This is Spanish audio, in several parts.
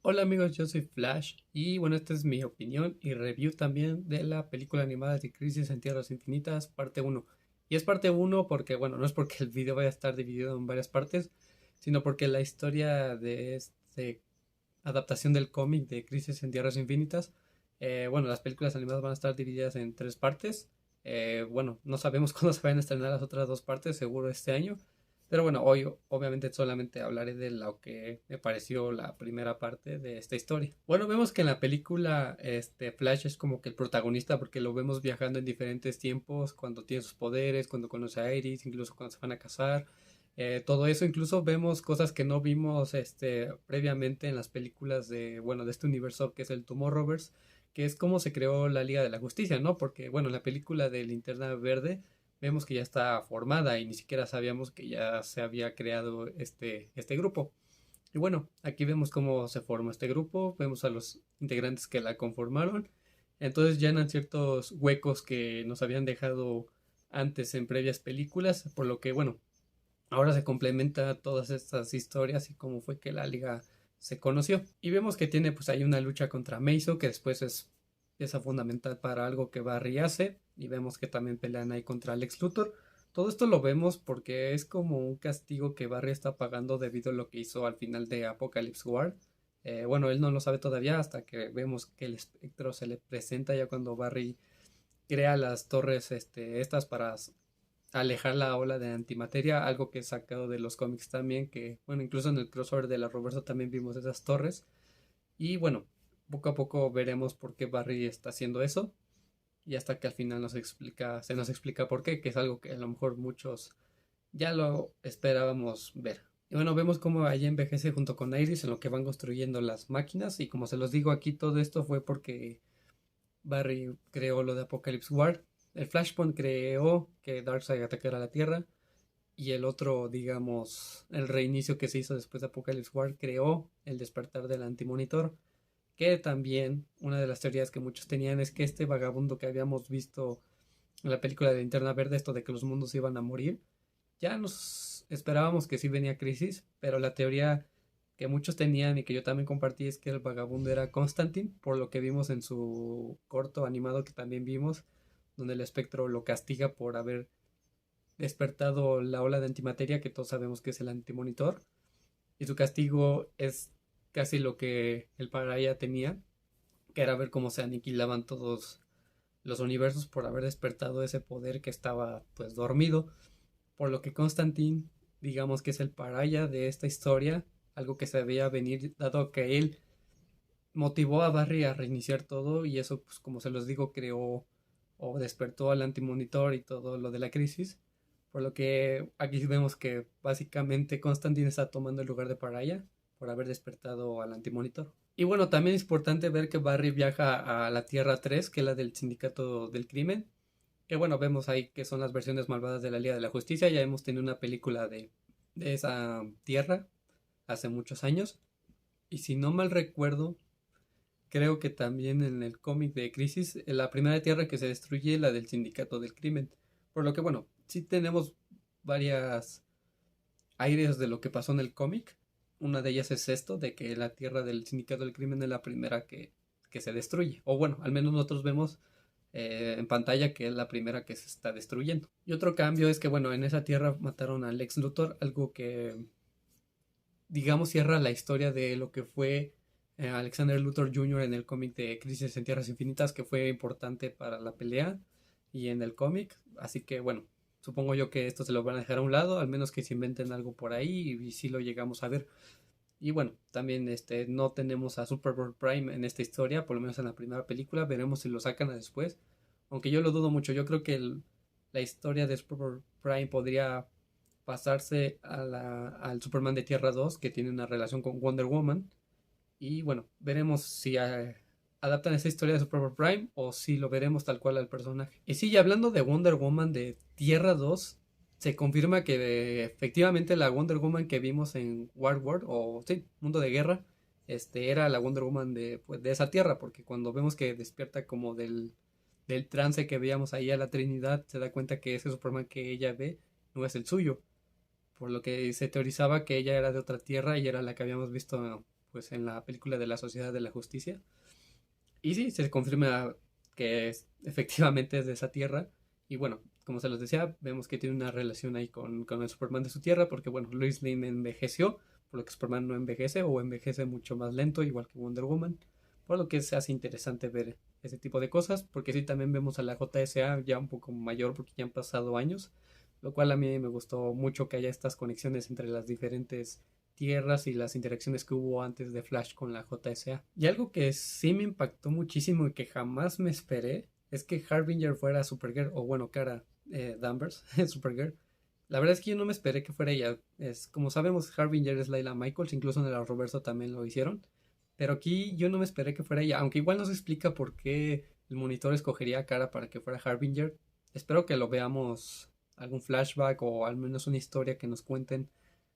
Hola amigos, yo soy Flash y bueno, esta es mi opinión y review también de la película animada de Crisis en Tierras Infinitas, parte uno. Y es parte uno porque, bueno, no es porque el video vaya a estar dividido en varias partes, sino porque la historia de adaptación del cómic de Crisis en Tierras Infinitas, bueno, las películas animadas van a estar divididas en tres partes. Bueno, no sabemos cuándo se van a estrenar las otras dos partes, seguro este año. Pero bueno, hoy obviamente solamente hablaré de lo que me pareció la primera parte de esta historia. Bueno, vemos que en la película Flash es como que el protagonista porque lo vemos viajando en diferentes tiempos, cuando tiene sus poderes, cuando conoce a Iris, incluso cuando se van a casar. Todo eso, incluso vemos cosas que no vimos previamente en las películas de, bueno, de este universo que es el Tomorrowverse, que es cómo se creó la Liga de la Justicia, ¿no? Porque, bueno, en la película de Linterna Verde vemos que ya está formada y ni siquiera sabíamos que ya se había creado este grupo. Y bueno, aquí vemos cómo se formó este grupo, vemos a los integrantes que la conformaron, entonces llenan ciertos huecos que nos habían dejado antes en previas películas, por lo que bueno, ahora se complementa todas estas historias y cómo fue que la liga se conoció. Y vemos que tiene pues ahí una lucha contra Meizo, que después es pieza fundamental para algo que Barry hace. Y vemos que también pelean ahí contra Lex Luthor. Todo esto lo vemos porque es como un castigo que Barry está pagando debido a lo que hizo al final de Apocalypse War. Bueno, él no lo sabe todavía hasta que vemos que el espectro se le presenta ya cuando Barry crea las torres estas para alejar la ola de antimateria, algo que he sacado de los cómics también, que bueno, incluso en el crossover de la Roverso también vimos esas torres. Y bueno, poco a poco veremos por qué Barry está haciendo eso. Y hasta que al final se nos explica por qué, que es algo que a lo mejor muchos ya lo esperábamos ver. Y bueno, vemos cómo ella envejece junto con Iris en lo que van construyendo las máquinas. Y como se los digo aquí, todo esto fue porque Barry creó lo de Apocalypse War. El Flashpoint creó que Darkseid atacara la Tierra. Y el otro, digamos, el reinicio que se hizo después de Apocalypse War creó el despertar del antimonitor. Que también una de las teorías que muchos tenían es que este vagabundo que habíamos visto en la película de Linterna Verde, esto de que los mundos iban a morir, ya nos esperábamos que sí venía Crisis, pero la teoría que muchos tenían y que yo también compartí es que el vagabundo era Constantine, por lo que vimos en su corto animado que también vimos, donde el espectro lo castiga por haber despertado la ola de antimateria que todos sabemos que es el antimonitor, y su castigo es casi lo que el Paraya tenía, que era ver cómo se aniquilaban todos los universos por haber despertado ese poder que estaba pues dormido, por lo que Constantine, digamos que es el Paraya de esta historia, algo que se veía venir dado que él motivó a Barry a reiniciar todo y eso pues como se los digo creó o despertó al antimonitor y todo lo de la crisis, por lo que aquí vemos que básicamente Constantine está tomando el lugar de Paraya por haber despertado al antimonitor. Y bueno, también es importante ver que Barry viaja a la Tierra 3, que es la del Sindicato del Crimen, que bueno, vemos ahí que son las versiones malvadas de la Liga de la Justicia, ya hemos tenido una película de esa tierra hace muchos años, y si no mal recuerdo, creo que también en el cómic de Crisis, la primera tierra que se destruye es la del Sindicato del Crimen. Por lo que, bueno, sí tenemos varias aires de lo que pasó en el cómic. Una de ellas es esto, de que la tierra del Sindicato del Crimen es la primera que se destruye. O bueno, al menos nosotros vemos en pantalla que es la primera que se está destruyendo. Y otro cambio es que, bueno, en esa tierra mataron a Lex Luthor, algo que digamos, cierra la historia de lo que fue Alexander Luthor Jr. en el cómic de Crisis en Tierras Infinitas, que fue importante para la pelea y en el cómic. Así que, bueno, supongo yo que esto se lo van a dejar a un lado, al menos que se inventen algo por ahí y si lo llegamos a ver. Y bueno, también no tenemos a Superboy Prime en esta historia, por lo menos en la primera película. Veremos si lo sacan a después. Aunque yo lo dudo mucho. Yo creo que la historia de Superboy Prime podría pasarse al Superman de Tierra 2, que tiene una relación con Wonder Woman. Y bueno, veremos si adaptan esa historia de Superboy Prime o si lo veremos tal cual al personaje. Y sí, y hablando de Wonder Woman de Tierra 2, se confirma que efectivamente la Wonder Woman que vimos en War World, o sí, Mundo de Guerra, era la Wonder Woman pues, de esa tierra, porque cuando vemos que despierta como del trance que veíamos ahí a la Trinidad, se da cuenta que ese Superman que ella ve no es el suyo, por lo que se teorizaba que ella era de otra tierra y era la que habíamos visto pues en la película de la Sociedad de la Justicia. Y sí, se confirma que efectivamente es de esa tierra. Y bueno, como se los decía, vemos que tiene una relación ahí con el Superman de su tierra, porque bueno, Lois Lane envejeció, por lo que Superman no envejece o envejece mucho más lento, igual que Wonder Woman. Por lo que se hace interesante ver ese tipo de cosas, porque sí también vemos a la JSA ya un poco mayor, porque ya han pasado años, lo cual a mí me gustó mucho que haya estas conexiones entre las diferentes tierras y las interacciones que hubo antes de Flash con la JSA. Y algo que sí me impactó muchísimo y que jamás me esperé es que Harbinger fuera Supergirl, o bueno, Kara Danvers, Supergirl. La verdad es que yo no me esperé que fuera ella. Es, como sabemos, Harbinger es Layla Michaels, incluso en el Arrowverso también lo hicieron. Pero aquí yo no me esperé que fuera ella, aunque igual no se explica por qué el monitor escogería a Kara para que fuera Harbinger. Espero que lo veamos algún flashback o al menos una historia que nos cuenten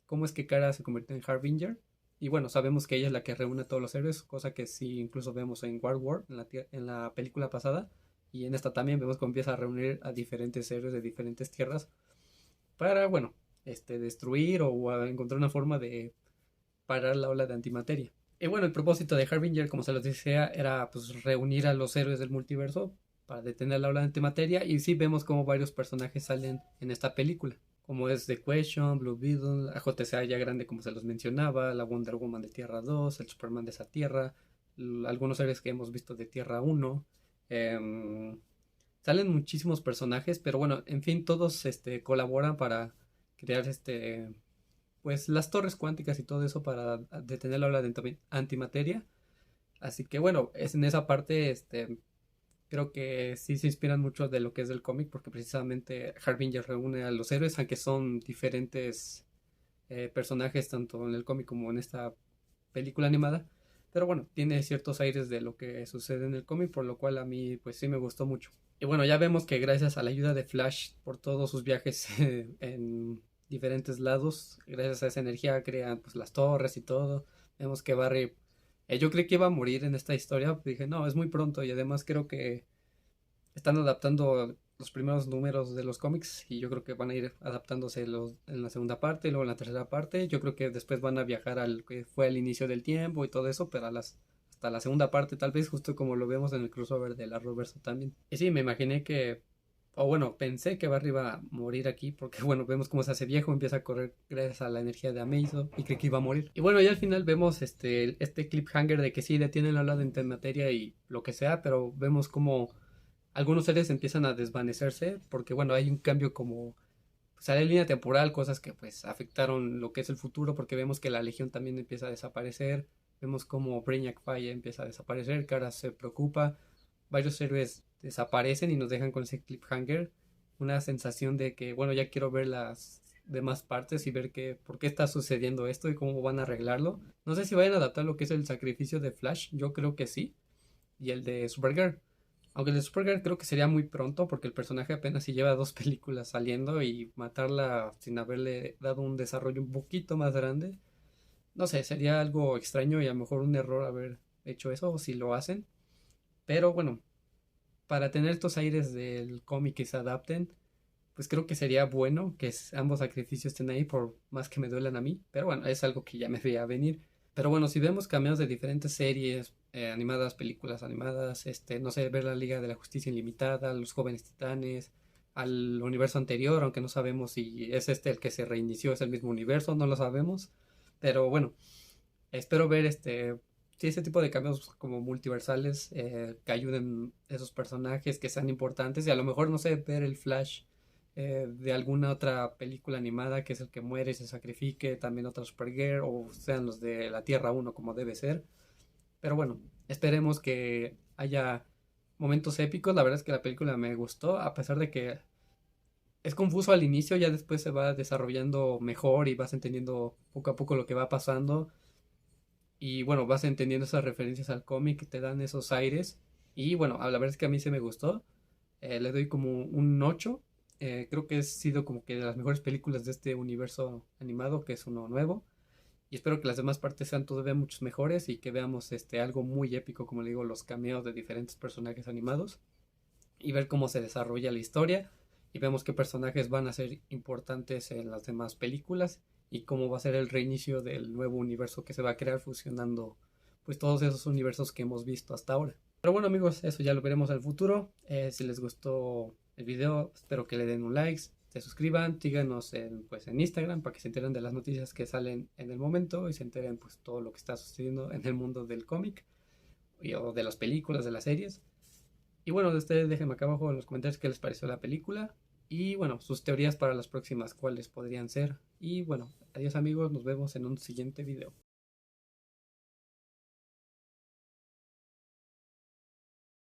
cómo es que Kara se convirtió en Harbinger. Y bueno, sabemos que ella es la que reúne a todos los héroes, cosa que sí incluso vemos en War, en la película pasada. Y en esta también vemos cómo empieza a reunir a diferentes héroes de diferentes tierras para, bueno, destruir o a encontrar una forma de parar la ola de antimateria. Y bueno, el propósito de Harbinger, como se los decía, era pues reunir a los héroes del multiverso para detener la ola de antimateria. Y sí vemos como varios personajes salen en esta película, como es The Question, Blue Beetle, la JSA ya grande como se los mencionaba, la Wonder Woman de Tierra 2, el Superman de esa tierra, algunos héroes que hemos visto de Tierra 1. Salen muchísimos personajes, pero bueno, en fin, todos colaboran para crear pues las torres cuánticas y todo eso para detener la ola de antimateria. Así que bueno, es en esa parte, creo que sí se inspiran mucho de lo que es del cómic, porque precisamente Harbinger reúne a los héroes, aunque son diferentes personajes, tanto en el cómic como en esta película animada. Pero bueno, tiene ciertos aires de lo que sucede en el cómic, por lo cual a mí pues sí me gustó mucho. Y bueno, ya vemos que gracias a la ayuda de Flash por todos sus viajes en diferentes lados, gracias a esa energía crean pues las torres y todo. Vemos que Barry, yo creí que iba a morir en esta historia, dije no, es muy pronto y además creo que están adaptando los primeros números de los cómics y yo creo que van a ir adaptándose en la segunda parte, luego en la tercera parte. Yo creo que después van a viajar al que fue el inicio del tiempo y todo eso, pero hasta la segunda parte, tal vez justo como lo vemos en el crossover de la Arrowverso también. Y sí, me imaginé que, o bueno, pensé que Barry iba a morir aquí, porque bueno, vemos cómo se hace viejo, empieza a correr gracias a la energía de Amazo y creí que iba a morir. Y bueno, ya al final vemos este cliffhanger de que sí detienen la ola de antimateria y lo que sea, pero vemos como algunos seres empiezan a desvanecerse porque bueno, hay un cambio como sale en línea temporal, cosas que pues afectaron lo que es el futuro porque vemos que la Legión también empieza a desaparecer, vemos como Brainiac falla, empieza a desaparecer, Kara se preocupa, varios héroes desaparecen y nos dejan con ese cliffhanger, una sensación de que bueno, ya quiero ver las demás partes y ver por qué está sucediendo esto y cómo van a arreglarlo. No sé si vayan a adaptar lo que es el sacrificio de Flash, yo creo que sí, y el de Supergirl. Aunque el de Supergirl creo que sería muy pronto porque el personaje apenas si lleva 2 películas saliendo y matarla sin haberle dado un desarrollo un poquito más grande. No sé, sería algo extraño y a lo mejor un error haber hecho eso o si lo hacen. Pero bueno, para tener estos aires del cómic que se adapten, pues creo que sería bueno que ambos sacrificios estén ahí por más que me duelan a mí. Pero bueno, es algo que ya me veía venir. Pero bueno, si vemos cameos de diferentes series animadas, películas animadas, no sé, ver la Liga de la Justicia Ilimitada, Los Jóvenes Titanes, al universo anterior, aunque no sabemos si es el que se reinició, es el mismo universo, no lo sabemos. Pero bueno, espero ver sí, ese tipo de cambios como multiversales que ayuden a esos personajes que sean importantes y a lo mejor, no sé, ver el Flash de alguna otra película animada que es el que muere y se sacrifique, también otra Supergirl o sean los de la Tierra 1 como debe ser. Pero bueno, esperemos que haya momentos épicos. La verdad es que la película me gustó, a pesar de que es confuso al inicio, ya después se va desarrollando mejor y vas entendiendo poco a poco lo que va pasando. Y bueno, vas entendiendo esas referencias al cómic, te dan esos aires. Y bueno, la verdad es que a mí se me gustó. Le doy como un 8. Creo que ha sido como que de las mejores películas de este universo animado, que es uno nuevo. Y espero que las demás partes sean todavía muchos mejores y que veamos algo muy épico, como le digo, los cameos de diferentes personajes animados. Y ver cómo se desarrolla la historia. Y vemos qué personajes van a ser importantes en las demás películas. y cómo va a ser el reinicio del nuevo universo que se va a crear fusionando pues todos esos universos que hemos visto hasta ahora. Pero bueno amigos, eso ya lo veremos en el futuro. Si les gustó el video, espero que le den un like, se suscriban, síganos pues, en Instagram para que se enteren de las noticias que salen en el momento y se enteren pues todo lo que está sucediendo en el mundo del cómic o de las películas, de las series. Y bueno, de ustedes déjenme acá abajo en los comentarios qué les pareció la película y bueno, sus teorías para las próximas, cuáles podrían ser. Y bueno, adiós amigos, nos vemos en un siguiente video.